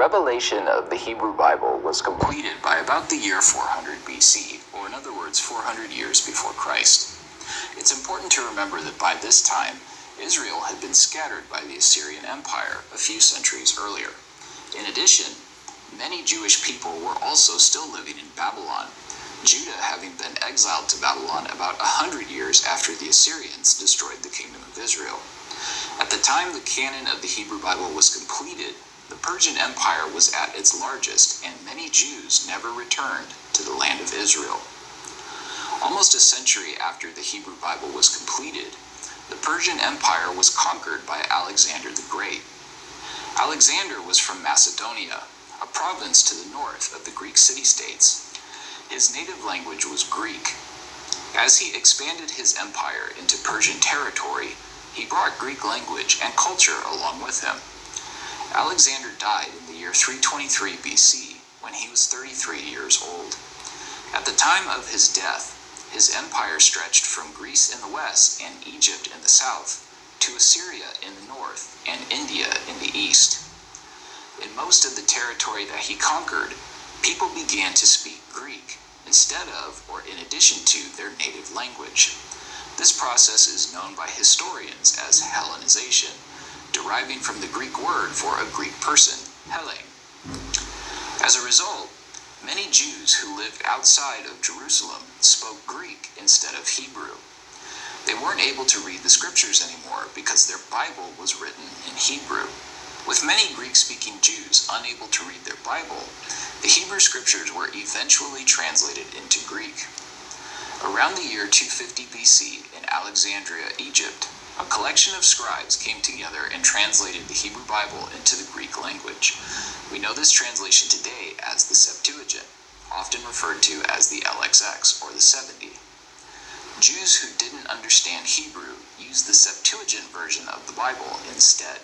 revelation of the Hebrew Bible was completed by about the year 400 BC, or in other words, 400 years before Christ. It's important to remember that by this time, Israel had been scattered by the Assyrian Empire a few centuries earlier. In addition, many Jewish people were also still living in Babylon, Judah having been exiled to Babylon about 100 years after the Assyrians destroyed the kingdom of Israel. At the time the canon of the Hebrew Bible was completed, the Persian Empire was at its largest, and many Jews never returned to the land of Israel. Almost a century after the Hebrew Bible was completed, the Persian Empire was conquered by Alexander the Great. Alexander was from Macedonia, a province to the north of the Greek city-states. His native language was Greek. As he expanded his empire into Persian territory, he brought Greek language and culture along with him. Alexander died in the year 323 BC, when he was 33 years old. At the time of his death, his empire stretched from Greece in the west and Egypt in the south, to Assyria in the north and India in the east. In most of the territory that he conquered, people began to speak Greek instead of or in addition to their native language. This process is known by historians as Hellenization, deriving from the Greek word for a Greek person, Hellene. As a result, many Jews who lived outside of Jerusalem spoke Greek instead of Hebrew. They weren't able to read the scriptures anymore because their Bible was written in Hebrew. With many Greek-speaking Jews unable to read their Bible, the Hebrew scriptures were eventually translated into Greek. Around the year 250 BC in Alexandria, Egypt, a collection of scribes came together and translated the Hebrew Bible into the Greek language. We know this translation today as the Septuagint, often referred to as the LXX or the 70. Jews who didn't understand Hebrew used the Septuagint version of the Bible instead.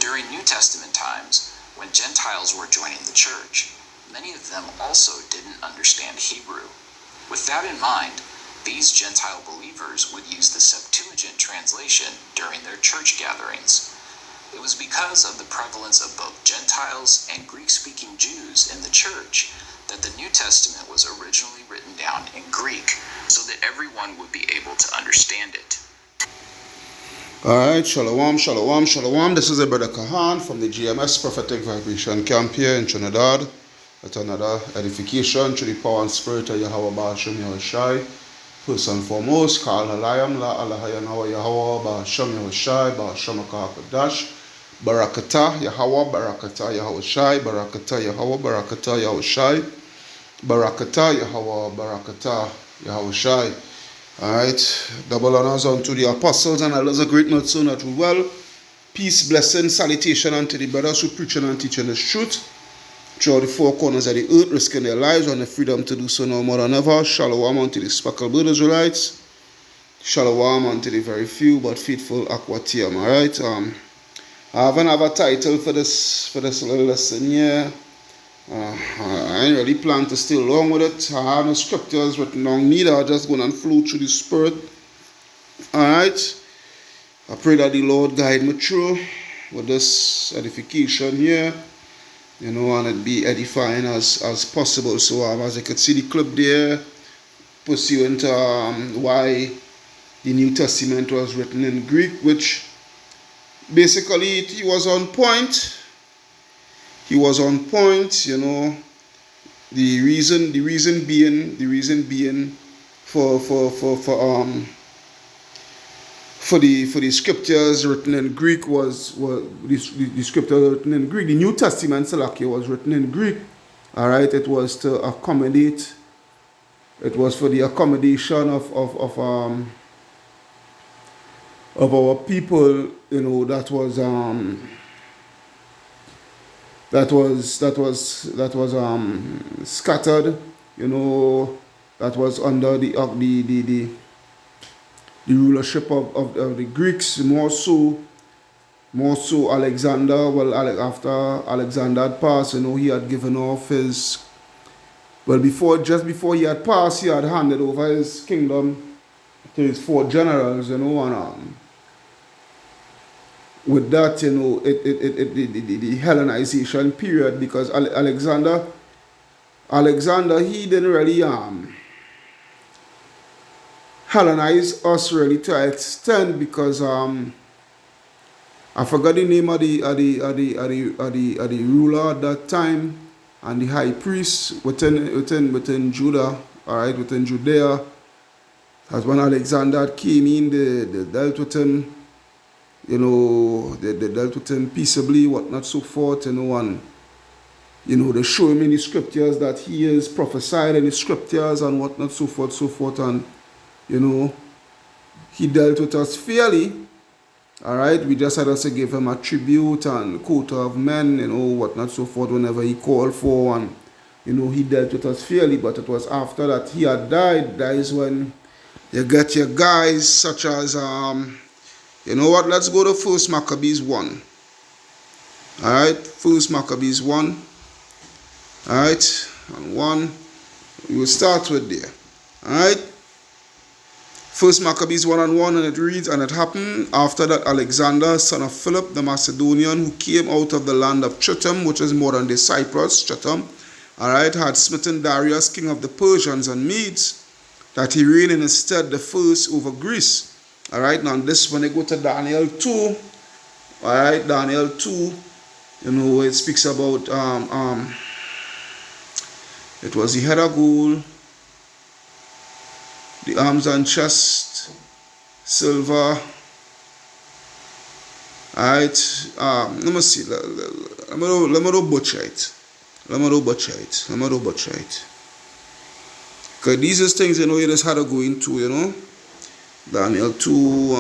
During New Testament times, when Gentiles were joining the church, many of them also didn't understand Hebrew. With that in mind, these Gentile believers would use the Septuagint translation during their church gatherings. It was because of the prevalence of both Gentiles and Greek-speaking Jews in the church that the New Testament was originally written down in Greek so that everyone would be able to understand it. Alright, shalom, shalom, shalom. This is a brother Kahan from the GMS Prophetic Vibration Camp here in Trinidad. At another edification to the power and spirit of Yahweh Ba'ashem Yahushai. First and foremost, Kal Halayam La Alahayan Hawa Yahweh Ba'ashem Yahushai Ba'ashem HaKadosh Barakatah Yahweh Barakatah Yahushai Barakatah Yahweh Barakatah Yahushai Barakatah Yahweh Barakatah Yahushai. Alright, double honors unto the apostles and elders of great not so not well. Peace, blessing, salutation unto the brothers who preaching and teaching the truth throughout the four corners of the earth, risking their lives and the freedom to do so no more than ever. Shalom unto the speckled blood Israelites. Shalom unto the very few but faithful Aquatium. Alright, I haven't have a title for this little lesson here. I ain't really plan to stay long with it. I have no scriptures written down neither. I'm just going to flow through the spirit. Alright. I pray that the Lord guide me through with this edification here. You know, and it be edifying as possible. So as you can see the clip there, pursuant to why the New Testament was written in Greek, which basically he was on point. He was on point, you know. The reason being for the scriptures written in Greek was the scriptures written in Greek. The New Testament Salakia was written in Greek. All right, it was to accommodate. It was for the accommodation of our people, you know, that was scattered, you know, that was under the rulership of the Greeks, more so Alexander. Well, after Alexander had passed, you know, he had given off his, well, just before he had passed, he had handed over his kingdom to his 4 generals, you know, with that, the Hellenization period, because Alexander, he didn't really Hellenize us really to an extent, because I forgot the name of the ruler at that time, and the high priest within Judah, all right, within Judea. As when Alexander came in, they dealt with him, they dealt with him peaceably, whatnot, so forth, and they show him in the scriptures that he is prophesied in the scriptures and whatnot, so forth, and he dealt with us fairly. All right, we just had to give him a tribute and quota of men, whatnot, so forth, whenever he called for, and he dealt with us fairly. But it was after that he had died, that is when you get your guys such as let's go to 1 Maccabees 1. All right, 1 Maccabees 1. All right, and 1, we will start with there. All right, 1 Maccabees 1 and 1, and it reads, "And it happened after that Alexander, son of Philip the Macedonian, who came out of the land of Chittim, which is modern day Cyprus, Chittim, all right, had smitten Darius, king of the Persians and Medes, that he reigned in his stead the first over Greece." All right, now this, when they go to Daniel 2, all right, Daniel 2, it speaks about, it was the head of gold, the arms and chest, silver. Alright, let me see. Let me do butcher it. Because these are things, you just had to go into, Daniel 2,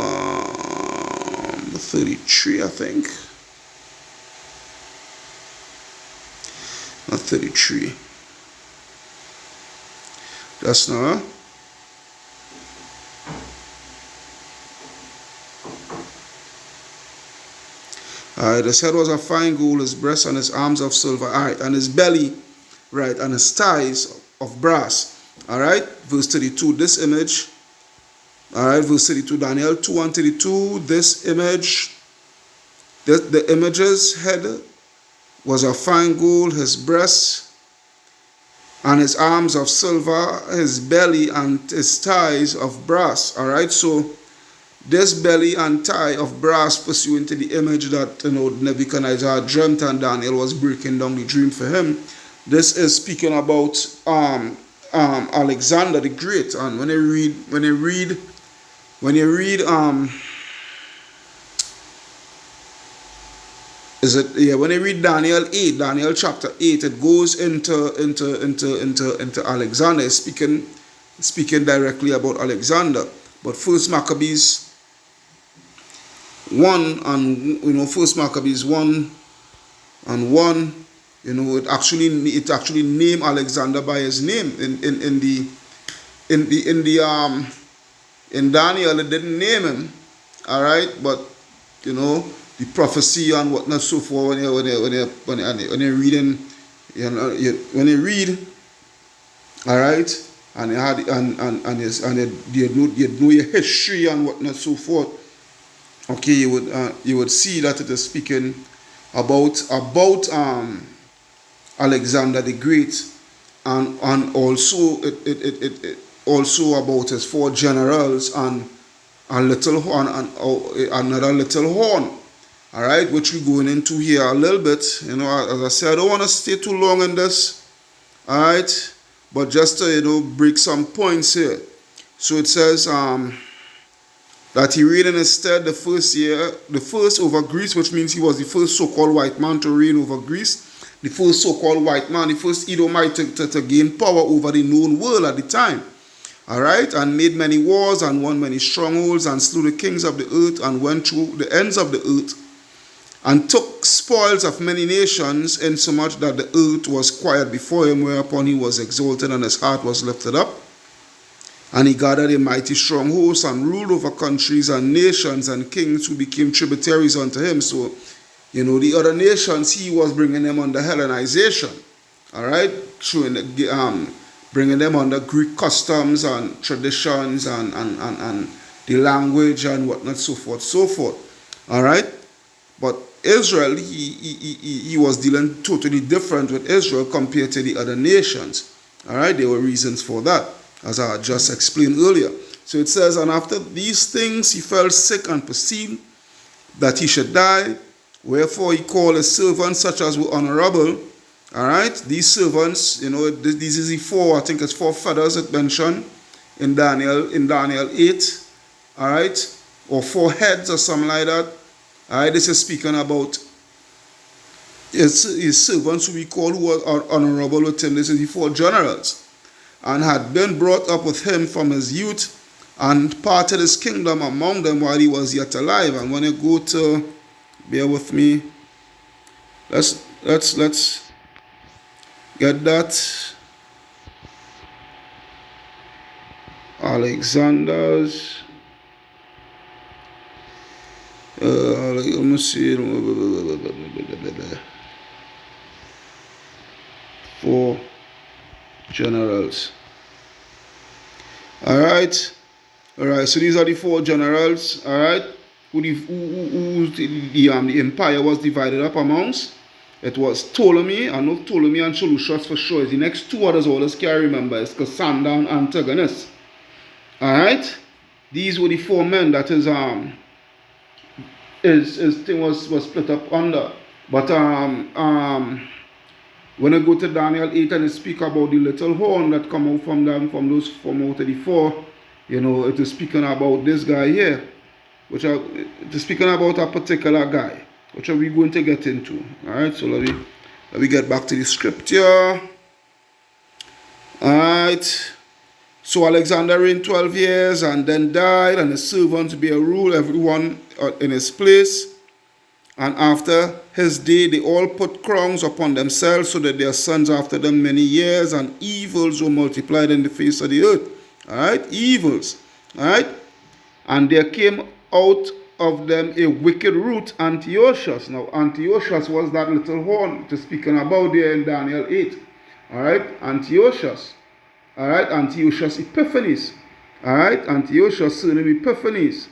33, I think. Not 33. That's not. Alright, his head was of fine gold, his breast and his arms of silver, alright, and his belly, right, and his thighs of brass. Alright, verse 32, this image, alright, verse 32, Daniel 2 and 32, this image, the image's head was of fine gold, his breast and his arms of silver, his belly and his thighs of brass. Alright, so this belly and thigh of brass, pursuant to the image that Nebuchadnezzar dreamt and Daniel was breaking down the dream for him. This is speaking about Alexander the Great. And when you read Daniel 8, Daniel chapter 8, it goes into Alexander, speaking directly about Alexander. But 1 Maccabees 1 and 1 Maccabees 1 and 1, it actually named Alexander by his name. In Daniel it didn't name him, all right, but the prophecy and whatnot, so forth, when you're reading, when you read, all right, and you had you know your history and whatnot, so forth. Okay, you would see that it is speaking about Alexander the Great, and also it also about his 4 generals and a little horn and another little horn. All right, which we're going into here a little bit. As I said, I don't want to stay too long in this. All right. But just to, break some points here. So it says that he reigned in his stead the first over Greece, which means he was the first so-called white man to reign over Greece. The first so-called white man, the first Edomite to gain power over the known world at the time. All right, and made many wars and won many strongholds and slew the kings of the earth and went through the ends of the earth and took spoils of many nations, insomuch that the earth was quiet before him, whereupon he was exalted and his heart was lifted up. And he gathered a mighty strong host and ruled over countries and nations and kings who became tributaries unto him. So, the other nations, he was bringing them under Hellenization. All right, showing bringing them under Greek customs and traditions and the language and whatnot, so forth, so forth. All right. But Israel, he was dealing totally different with Israel compared to the other nations. All right, there were reasons for that, as I just explained earlier. So it says, and after these things he fell sick and perceived that he should die. Wherefore he called his servants, such as were honorable. All right, these servants, these is the four, I think it's four feathers it mentioned in Daniel 8. All right, or four heads or something like that. All right, this is speaking about his servants who we call who are honorable with him. This is the four generals, and had been brought up with him from his youth, and parted his kingdom among them while he was yet alive. And when I go to, bear with me, let's get that. Alexander's. Let me see. Four generals. All right. So these are the four generals. All right. Who the empire was divided up amongst. It was Ptolemy. I know Ptolemy and Seleucus for sure. The next two others always can't remember. It's Cassander and Antigonus. All right. These were the four men that his thing was split up under. But when I go to Daniel 8 and I speak about the little horn that come out from them, from out of the four, it is speaking about this guy here, it is speaking about a particular guy, which are we going to get into. All right, so let me get back to the scripture. All right. So Alexander reigned 12 years and then died, and his servants bare rule, everyone in his place. And after his day they all put crowns upon themselves, so that their sons after them many years, and evils were multiplied in the face of the earth. All right, evils. All right, and there came out of them a wicked root, Antiochus. Now Antiochus was that little horn to speaking about there in Daniel 8. All right, Antiochus. All right, Antiochus Epiphanes. All right, Antiochus surname Epiphanes,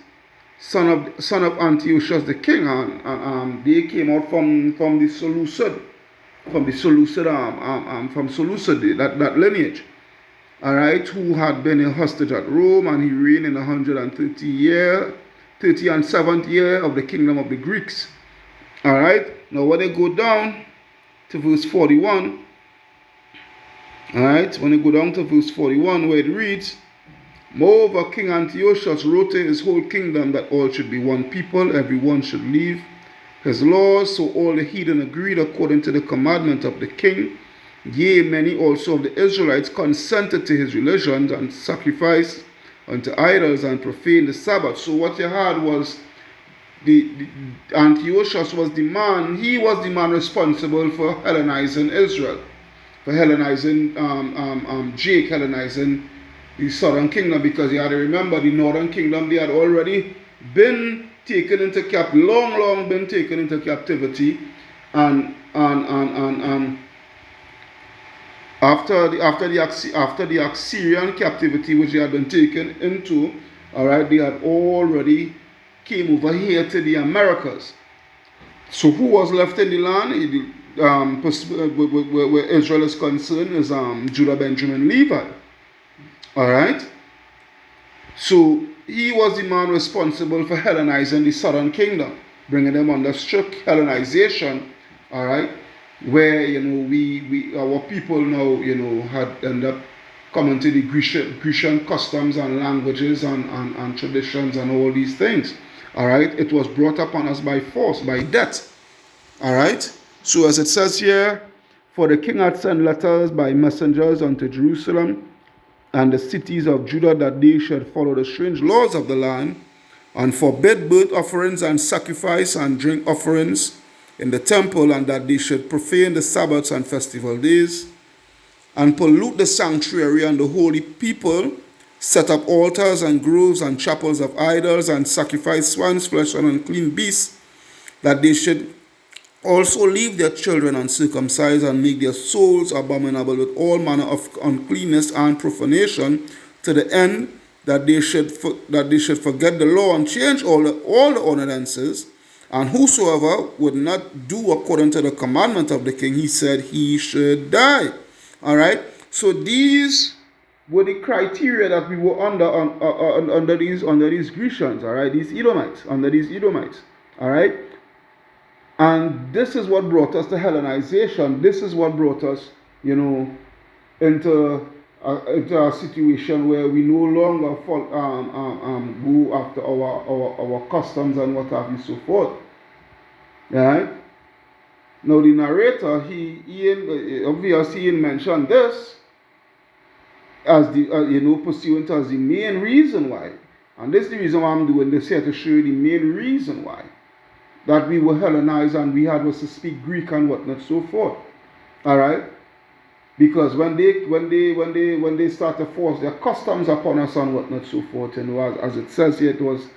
son of Antiochus the king, and they came out from the Seleucid, from Seleucid, that lineage. All right, who had been a hostage at Rome, and he reigned in 30 and 7th year of the kingdom of the Greeks. All right, now when they go down to verse 41. All right, when you go down to verse 41, where it reads, moreover, King Antiochus wrote to his whole kingdom that all should be one people, every one should leave his laws. So all the heathen agreed according to the commandment of the king. Yea, many also of the Israelites consented to his religions, and sacrificed unto idols, and profaned the Sabbath. So what you had was the Antiochus was the man. He was the man responsible for Hellenizing Israel, for Hellenizing Jake, Hellenizing the southern kingdom, because you had to remember the northern kingdom, they had already been taken into long been taken into captivity, and after the Assyrian captivity, which they had been taken into, all right, they had already came over here to the Americas. So who was left in the land? Where Israel is concerned is Judah, Benjamin, Levi. All right. So he was the man responsible for Hellenizing the southern kingdom, bringing them under strict Hellenization. All right, where our people now had ended up coming to the Grecian customs and languages and traditions and all these things. All right, it was brought upon us by force, by debt. All right. So as it says here, for the king had sent letters by messengers unto Jerusalem and the cities of Judah, that they should follow the strange laws of the land, and forbid burnt offerings and sacrifice and drink offerings in the temple, and that they should profane the Sabbaths and festival days, and pollute the sanctuary and the holy people, set up altars and groves and chapels of idols, and sacrifice swine's flesh and unclean beasts, that they should also leave their children uncircumcised, and make their souls abominable with all manner of uncleanness and profanation, to the end that they should forget the law and change all the ordinances, And whosoever would not do according to the commandment of the king, he said he should die. All right. So these were the criteria that we were under these Grecians. All right, these Edomites, under these Edomites. All right. And this is what brought us to Hellenization. This is what brought us, into a situation where we no longer go after our customs and what have you, so forth. Right? Now the narrator, he obviously mentioned this as the pursuant as the main reason why, and this is the reason why I'm doing this here, to show you the main reason why that we were Hellenized and we had was to speak Greek and whatnot, so forth. All right. Because when they start to force their customs upon us and whatnot, so forth, as it says here, it was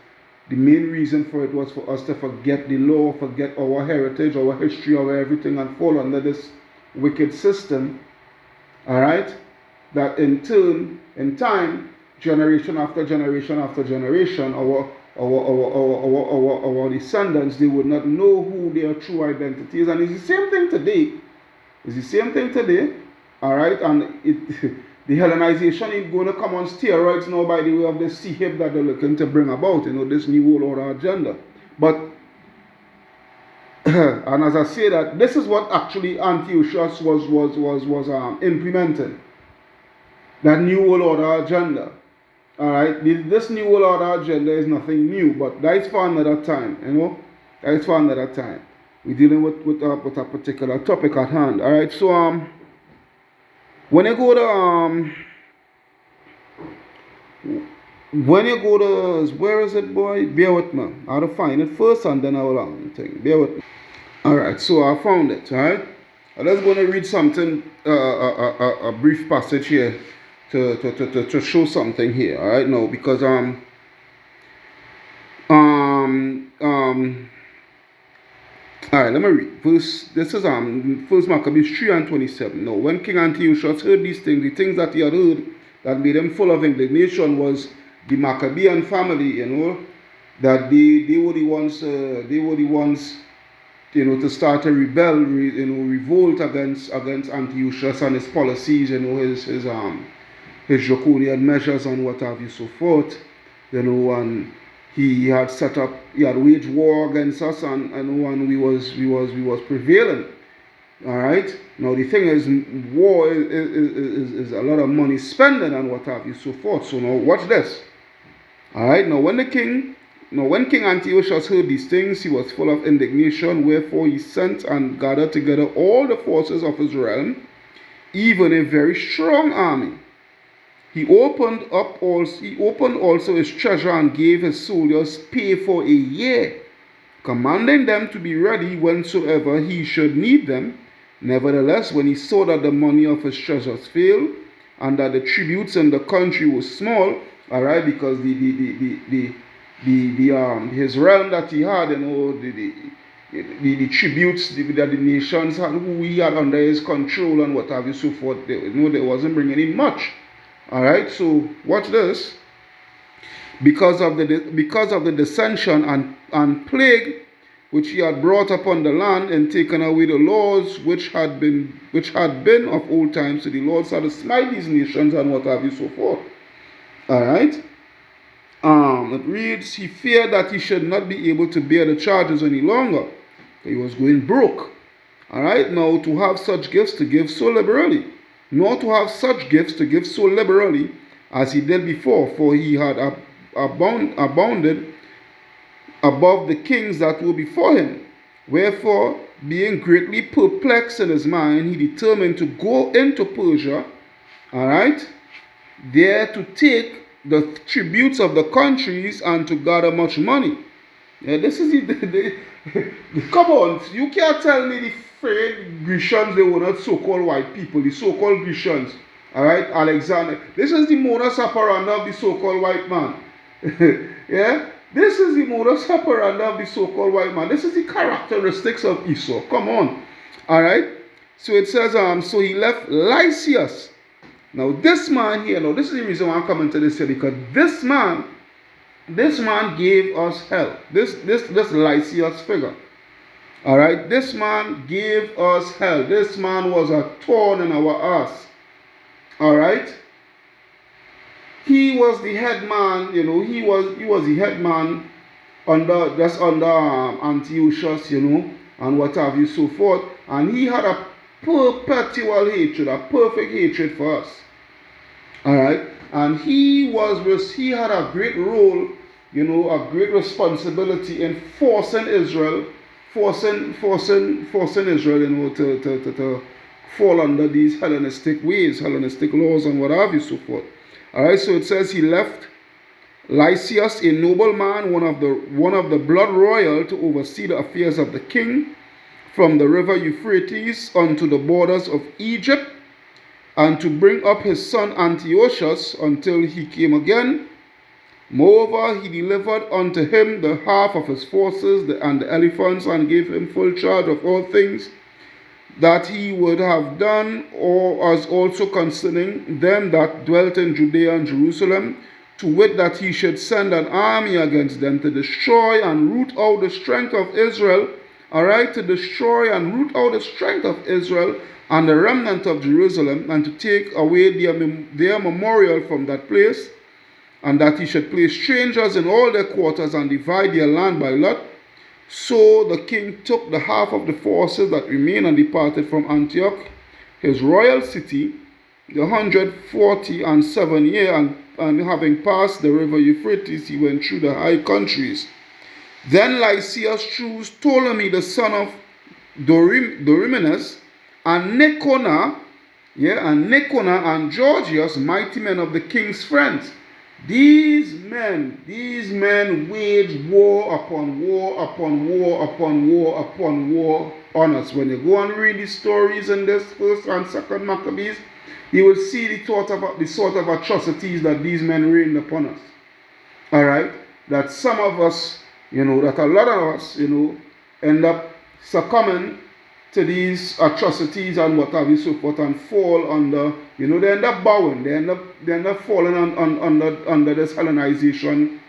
the main reason for it was for us to forget the law, forget our heritage, our history, our everything, and fall under this wicked system. All right, that in turn, in time, generation after generation after generation, our descendants, they would not know who their true identity is, and it's the same thing today. It's the same thing today. All right, and the Hellenization is going to come on steroids now by the way of this CHIP that they're looking to bring about, this new world order agenda. But, and as I say that, this is what actually Antiochus was implementing, that new world order agenda. All right, this new world order agenda is nothing new, but that is for another time, that is for another time. We're dealing with a particular topic at hand. All right, so when you go to where is it, boy? Bear with me. I have to find it first and then I will think. Bear with me. All right, so I found it. All right, let's go and read something, a brief passage here to show something here. All right, now because all right, let me read. This is First Maccabees 3:27. Now, when King Antiochus heard these things, the things that he had heard that made him full of indignation was the Maccabean family, that they were the ones, to start a revolt against Antiochus and his policies, his draconian measures and what have you, so forth, and he had waged war against us, and we was prevailing. All right. Now the thing is, war is a lot of money spending and what have you, so forth. So now watch this. All right. Now when King Antiochus heard these things, he was full of indignation. Wherefore he sent and gathered together all the forces of his realm, even a very strong army. He opened also his treasure and gave his soldiers pay for a year, commanding them to be ready whensoever he should need them. Nevertheless, when he saw that the money of his treasures failed, and that the tributes in the country were small, all right, because his realm that he had, the tributes that the nations had, who he had under his control and what have you, so forth, they wasn't bringing in much. All right, so watch this. Because of the dissension and plague which he had brought upon the land, and taken away the laws which had been of old times, so the Lord started to smite these nations and what have you, so forth. All right. It reads, he feared that he should not be able to bear the charges any longer. He was going broke. All right. Now to have such gifts to give so liberally, nor to have such gifts to give so liberally as he did before, for he had abounded above the kings that were before him. Wherefore, being greatly perplexed in his mind, he determined to go into Persia, all right, there to take the tributes of the countries and to gather much money. Yeah, this is come on, you can't tell me the Grecians, they were not so-called white people, the so-called Grecians, all right, Alexander. This is the modus operandi of the so-called white man. Yeah, this is the modus operandi of the so-called white man. This is the characteristics of Esau. Come on, all right. So it says, so he left Lysias. Now this man here, this is the reason why I'm coming to this here, because this man This man gave us hell. This Lysias figure. All right. This man gave us hell. This man was a thorn in our ass. All right. He was the head man. He was the head man under Antiochus, and what have you, so forth. And he had a perpetual hatred, a perfect hatred for us. All right. And he had a great role, a great responsibility in forcing Israel, to fall under these Hellenistic ways, Hellenistic laws, and what have you, so forth. All right. So it says he left Lysias, a noble man, one of the blood royal, to oversee the affairs of the king, from the river Euphrates unto the borders of Egypt, and to bring up his son Antiochus until he came again. Moreover, he delivered unto him the half of his forces and the elephants, and gave him full charge of all things that he would have done, or as also concerning them that dwelt in Judea and Jerusalem, to wit, that he should send an army against them to destroy and root out the strength of Israel. All right, to destroy and root out the strength of Israel and the remnant of Jerusalem, and to take away their memorial from that place, and that he should place strangers in all their quarters and divide their land by lot. So the king took the half of the forces that remained and departed from Antioch, his royal city, the 147 year, and having passed the river Euphrates, he went through the high countries. Then Lysias chose Ptolemy the son of Dorymenus, and Nicanor, and Gorgias, mighty men of the king's friends. These men waged war upon war upon war upon war upon war on us. When you go and read the stories in this first and second Maccabees, you will see the sort of atrocities that these men rained upon us. All right, that some of us, that a lot of us, end up succumbing to these atrocities and what have you, so forth, and fall under, they end up bowing, they end up falling under this Hellenization,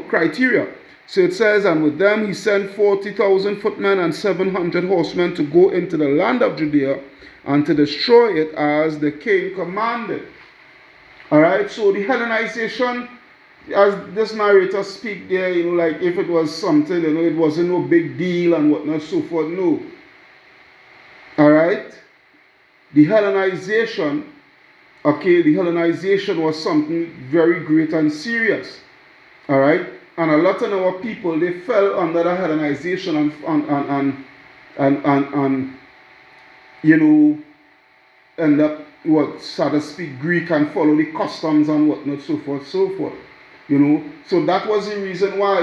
criteria. So it says, and with them he sent 40,000 footmen and 700 horsemen to go into the land of Judea and to destroy it as the king commanded. All right, so the Hellenization, as this narrator speak there, like if it was something, it wasn't no big deal and whatnot, so forth, no. All right, the Hellenization was something very great and serious. All right, and a lot of our people, they fell under the Hellenization and end up, so to speak, Greek and follow the customs and whatnot, so forth, so forth. So that was the reason why,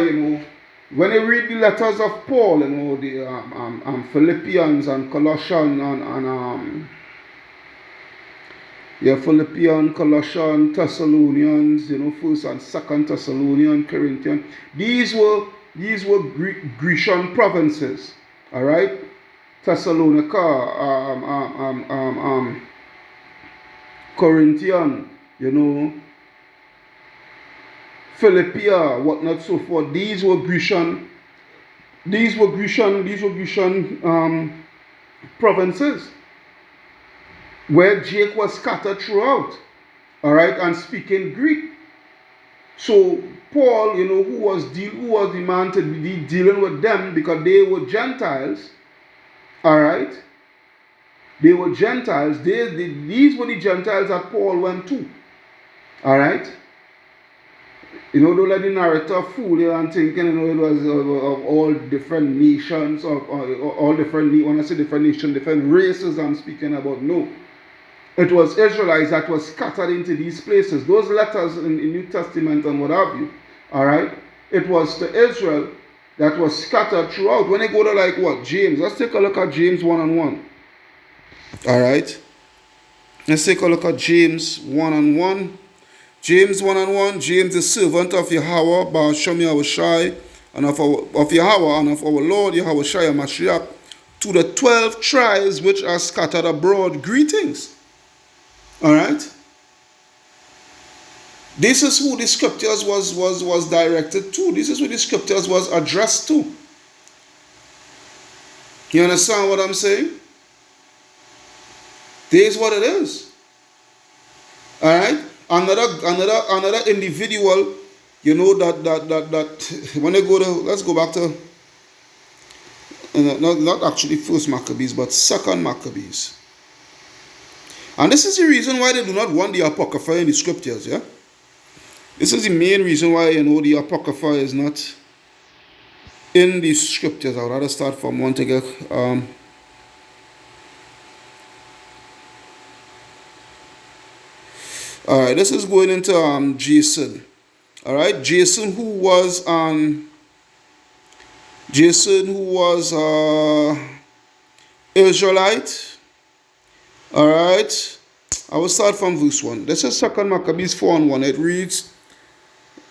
when you read the letters of Paul, the Philippians and Colossians Philippians, Colossians, Thessalonians, First and Second Thessalonians, Corinthians. These were Grecian provinces. All right, Thessalonica, Corinthian, Philippia, whatnot, so forth. These were Grecian provinces where Jake was scattered throughout. All right, and speaking Greek. So Paul, who was the man to be dealing with them, because they were Gentiles. All right, they were Gentiles. These were the Gentiles that Paul went to. All right. Don't let the narrator fool you and thinking, it was of all different nations, of all different, when I say different nations, different races I'm speaking about. No. It was Israelites that was scattered into these places. Those letters in the New Testament and what have you. All right. It was to Israel that was scattered throughout. When they go to James. Let's take a look at James 1:1. All right. Let's take a look at James 1:1. James 1:1, James the servant of Yahweh, Ba'ashem Yahushai, and of Yahweh, and of our Lord Yahushai Mashiach, to the 12 tribes which are scattered abroad, greetings. All right? This is who the scriptures was directed to. This is who the scriptures was addressed to. You understand what I'm saying? This is what it is. All right. Another individual, you know, that when they go to, let's go back to not actually first Maccabees, but second Maccabees. And this is the reason why they do not want the Apocrypha in the scriptures, yeah? This is the main reason why, you know, the Apocrypha is not in the scriptures. I would rather start from one to get, alright, this is going into Jason. Alright, Jason who was Israelite. Alright. I will start from verse 1. This is 2 Maccabees 4:1. It reads,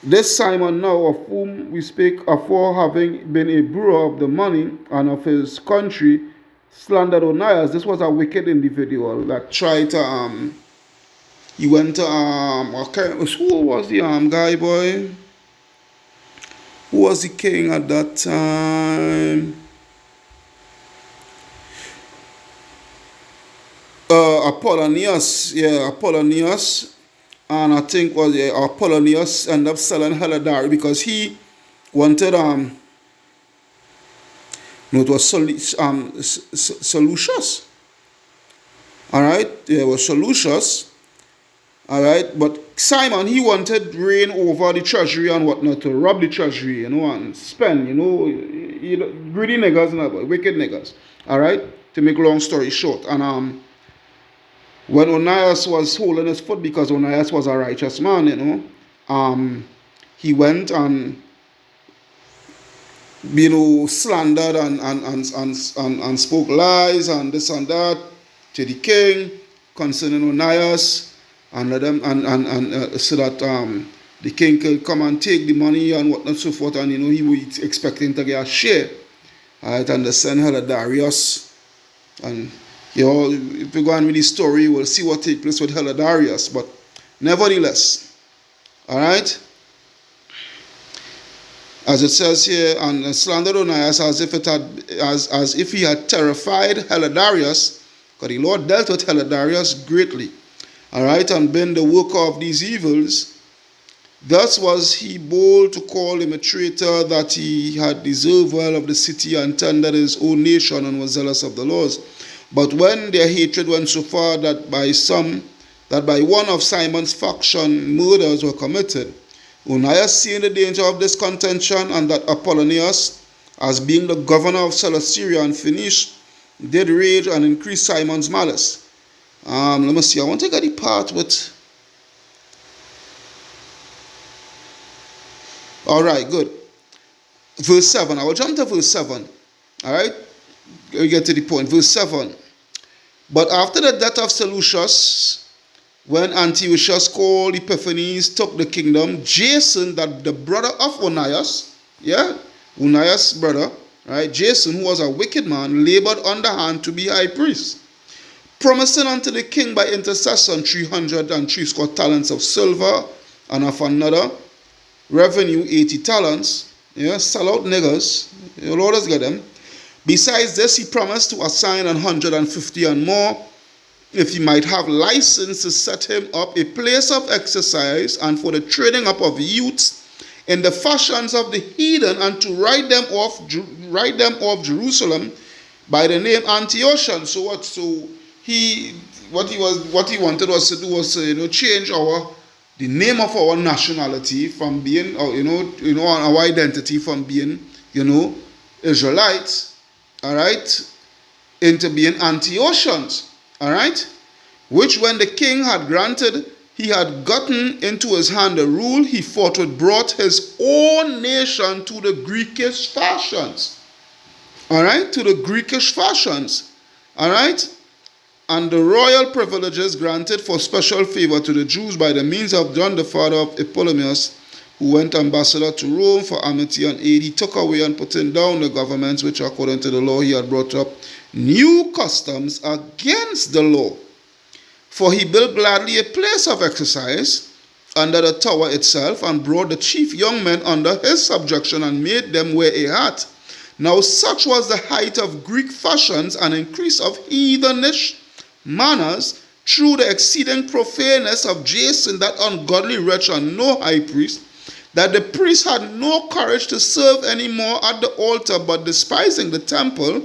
this Simon now, of whom we speak afore, having been a brewer of the money and of his country, slandered Onias. This was a wicked individual that tried to he went to who was the guy boy? Who was the king at that time? Apollonius, and I think was Apollonius ended up selling Heladari because he wanted it was Seleucus. All right, it was Seleucus. All right, but Simon, he wanted reign over the treasury and whatnot, to rob the treasury, you know, and spend, you know, greedy niggers and wicked niggers. All right, to make a long story short, and when Onias was holding his foot, because Onias was a righteous man, you know, he went and, you know, slandered and spoke lies and this and that to the king concerning Onias, and let them so that the king could come and take the money and whatnot so forth, and you know he was expecting to get a share. Alright, and the son Heladarius, and you know, if we go on with the story, we'll see what takes place with Heladarius. But nevertheless, all right, as it says here, and slandered Onias as if he had terrified Heladarius, because the Lord dealt with Heladarius greatly, all right, and been the worker of these evils. Thus was he bold to call him a traitor, that he had deserved well of the city and tended his own nation and was zealous of the laws. But when their hatred went so far that by one of Simon's faction murders were committed, Onias, seeing the danger of this contention, and that Apollonius, as being the governor of Celesyria and Phoenicia, did rage and increase Simon's malice. Let me see, I want to get the part with. Alright, good. Verse 7. I will jump to verse 7. Alright? We get to the point. Verse 7. But after the death of Seleucus, when Antiochus called Epiphanes took the kingdom, Jason, that the brother of Onias, Onias' brother, right? Jason, who was a wicked man, labored underhand to be high priest, promising unto the king by intercession 360 talents of silver, and of another revenue 80 talents. Sell out niggers. The Lord has got them. Besides this, he promised to assign 150 and more, if he might have license to set him up a place of exercise and for the training up of youths in the fashions of the heathen, and to write them off Jerusalem by the name Antiochus. So what? So what he wanted us to do was to, change the name of our nationality from being, our identity from being, Israelites, all right, into being Antiochans, all right, which when the king had granted, he had gotten into his hand the rule, he forthwith brought his own nation to the Greekish fashions, all right, to the Greekish fashions, all right, and the royal privileges granted for special favor to the Jews by the means of John the father of Epidemius, who went ambassador to Rome for amity and aid. He took away and putting down the governments which according to the law he had brought up new customs against the law. For he built gladly a place of exercise under the tower itself, and brought the chief young men under his subjection, and made them wear a hat. Now such was the height of Greek fashions and increase of heathenish manners, through the exceeding profaneness of Jason, that ungodly wretch, and no high priest, that the priests had no courage to serve any more at the altar, but despising the temple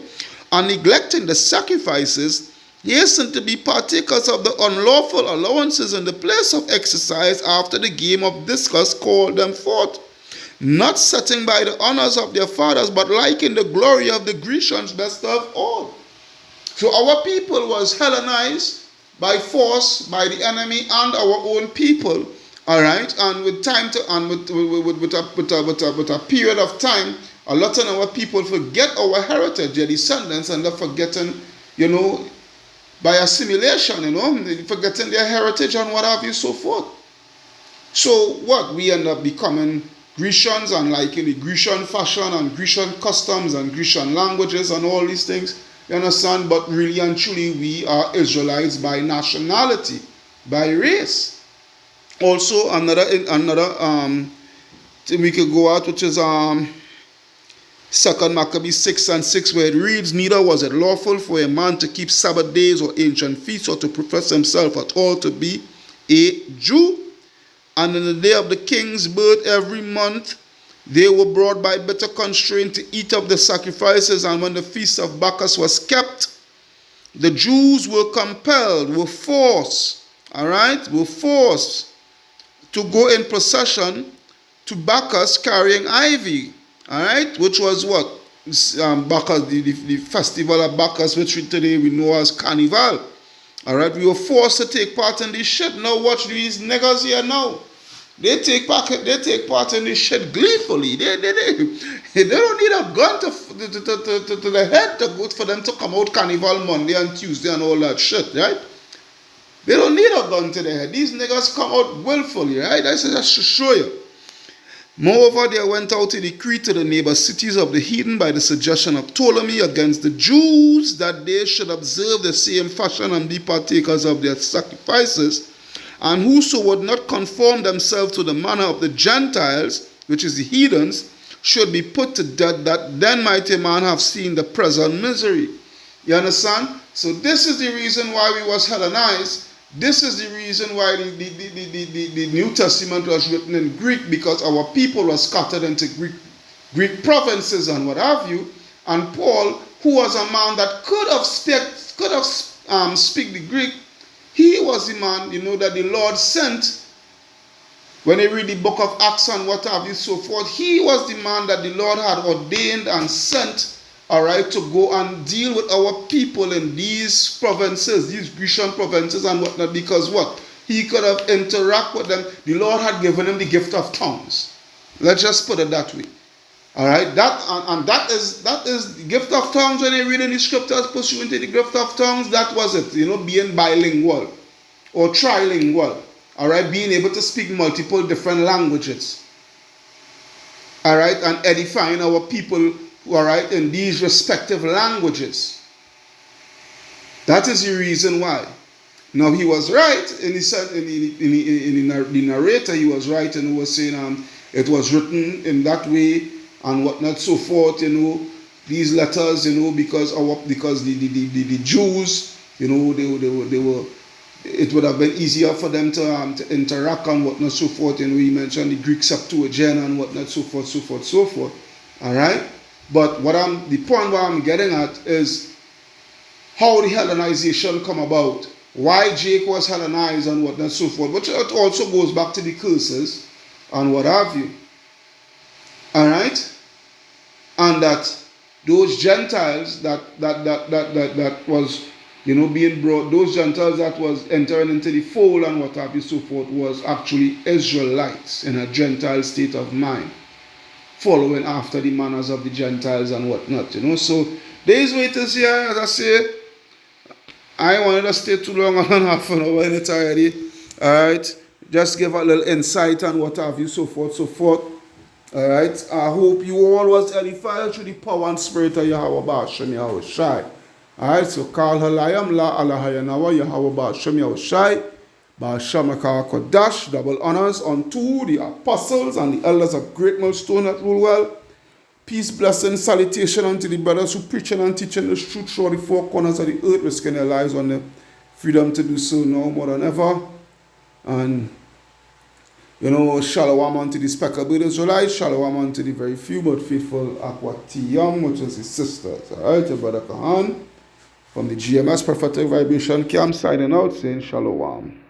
and neglecting the sacrifices, hastened to be partakers of the unlawful allowances in the place of exercise after the game of discus called them forth, not setting by the honors of their fathers, but liking the glory of the Grecians best of all. So our people was Hellenized by force by the enemy and our own people, all right. And with time to and with a period of time, a lot of our people forget our heritage, their descendants, and they're forgetting, by assimilation, forgetting their heritage and what have you, so forth. So what we end up becoming Grecians and liking the Grecian fashion and Grecian customs and Grecian languages and all these things. You understand? But really and truly, we are Israelites by nationality, by race. Also, another thing we could go out, which is 2 Maccabees 6:6, where it reads, "Neither was it lawful for a man to keep Sabbath days or ancient feasts, or to profess himself at all to be a Jew. And in the day of the king's birth every month, they were brought by bitter constraint to eat of the sacrifices, and when the feast of Bacchus was kept, the Jews were compelled, were forced to go in procession to Bacchus carrying ivy, which was what? Bacchus, the festival of Bacchus, which today we know as Carnival. We were forced to take part in this shit. Now watch these niggas here now. They take part in this shit gleefully. They don't need a gun to the head to go for them to come out Carnival Monday and Tuesday and all that shit, right? They don't need a gun to the head. These niggas come out willfully, right? That's to show you. Moreover, there went out a decree to the neighbor cities of the heathen by the suggestion of Ptolemy against the Jews, that they should observe the same fashion and be partakers of their sacrifices. And whoso would not conform themselves to the manner of the Gentiles, which is the heathens, should be put to death, that then might a man have seen the present misery." You understand? So this is the reason why we was Hellenized. This is the reason why the New Testament was written in Greek, because our people were scattered into Greek provinces and what have you. And Paul, who was a man that could have speak the Greek, he was the man, that the Lord sent. When you read the book of Acts and what have you, so forth, he was the man that the Lord had ordained and sent, to go and deal with our people in these provinces, these Grecian provinces and whatnot, because what? He could have interacted with them. The Lord had given him the gift of tongues. Let's just put it that way. That is the gift of tongues. When you read in the scriptures pursuant to the gift of tongues, that was it. Being bilingual or trilingual. Being able to speak multiple different languages. And edifying our people, in these respective languages. That is the reason why. Now he was right, and he said the narrator, he was right, and he was saying it was written in that way and whatnot, so forth. These letters, because the Jews, they were. It would have been easier for them to interact and whatnot, so forth. We mentioned the Greek Septuagint and whatnot, so forth, so forth, so forth. All right. But the point where I'm getting at is how the Hellenization come about, why Jake was Hellenized and whatnot, so forth, which it also goes back to the curses and what have you. All right, and that those Gentiles that was being brought, those Gentiles that was entering into the fold and what have you, so forth, was actually Israelites in a Gentile state of mind, following after the manners of the Gentiles and whatnot, So these waiters here, as I say, I wanted to stay too long on half an hour in it already. Alright. Just give a little insight and what have you, so forth, so forth. Alright. I hope you all was edified through the power and spirit of Yahweh Ba'ashem Yahweh Shai. Alright, so call Halayam La Alahayanawa Yahweh Ba'ashem Yahweh Shai. Ba'ashamaka Kodash, double honors unto the apostles and the elders of Great Millstone that rule well. Peace, blessing, salutation unto the brothers who preaching and teaching the truth throughout the four corners of the earth, risking their lives on the freedom to do so now more than ever. And shalom unto the speckled Israelites, shalom unto the very few but faithful Akwatiyam, which is his sisters. Alright, your brother Kahan from the GMS Prophetic Vibration Camp signing out saying shalom.